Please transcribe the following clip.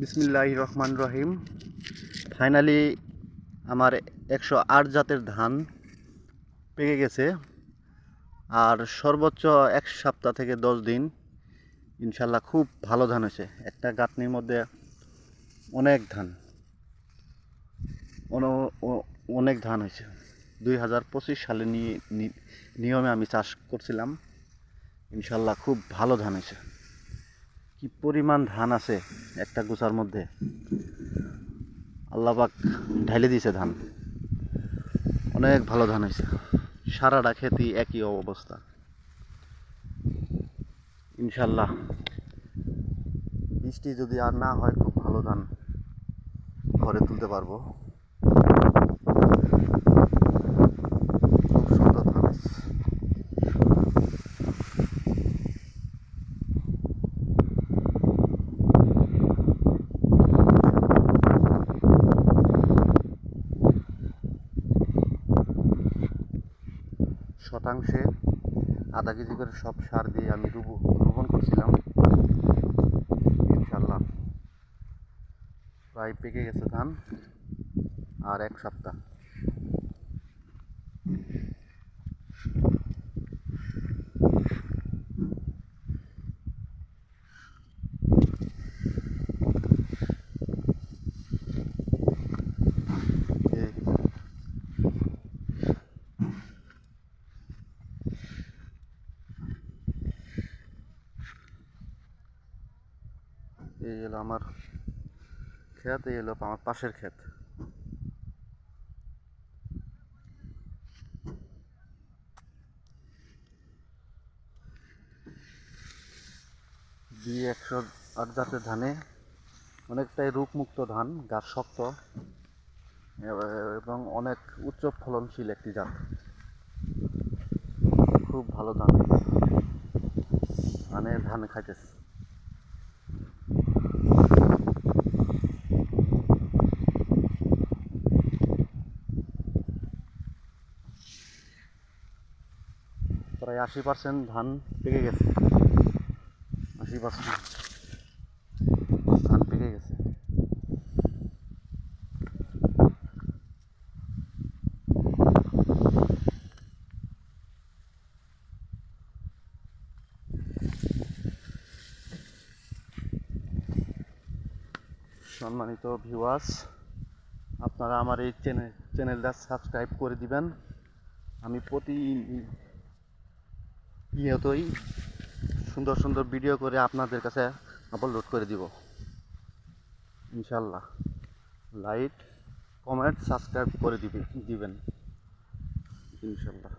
বিসমিল্লাহির রহমান রহিম। ফাইনালি আমার 108 জাতের ধান পেকে গেছে। আর সর্বোচ্চ 1 সপ্তাহ থেকে 10 দিন ইনশাল্লাহ খুব ভালো ধান হয়েছে। একটা গাঁথনির মধ্যে অনেক ধান অনেক ধান হয়েছে। 2025 সালে নিয়মে আমি চাষ করছিলাম। ইনশাল্লাহ খুব ভালো ধান হয়েছে। কি পরিমাণ ধান আছে একটা গোছার মধ্যে, আল্লাহ পাক ঢাইলে দিয়েছে ধান। অনেক ভালো ধান হয়েছে। সারাটা খেতি একই অবস্থা। ইনশাল্লাহ বৃষ্টি যদি আর না হয় খুব ভালো ধান ঘরে তুলতে পারবো। খুব সুন্দর ধান আছে। শতাংশে আধা কেজি করে সব সার দিয়ে আমি রোপণ করছিলাম। ইনশাল্লাহ প্রায় পেকে গেছে ধান। আর 1 সপ্তাহ। এই হলো আমার ক্ষেত, এই হলো আমার পাশের ক্ষেত। দিয়ে 108 জাতের ধানে অনেকটাই রোগমুক্ত ধান, গাছ শক্ত এবং অনেক উচ্চ ফলনশীল একটি জাত। খুব ভালো ধান, ধান খাইতেছে। প্রায় 80% ধান পেকে গেছে। 80% ধান পেকে গেছে। সম্মানিত ভিউয়ার্স, আপনারা আমার এই চ্যানেলটা সাবস্ক্রাইব করে দিবেন। আমি প্রতিনিয়তই সুন্দর সুন্দর ভিডিও করে আপনাদের কাছে আপলোড করে দিব ইনশাল্লাহ। লাইক, কমেন্ট, সাবস্ক্রাইব করে দিবেন ইনশাল্লাহ।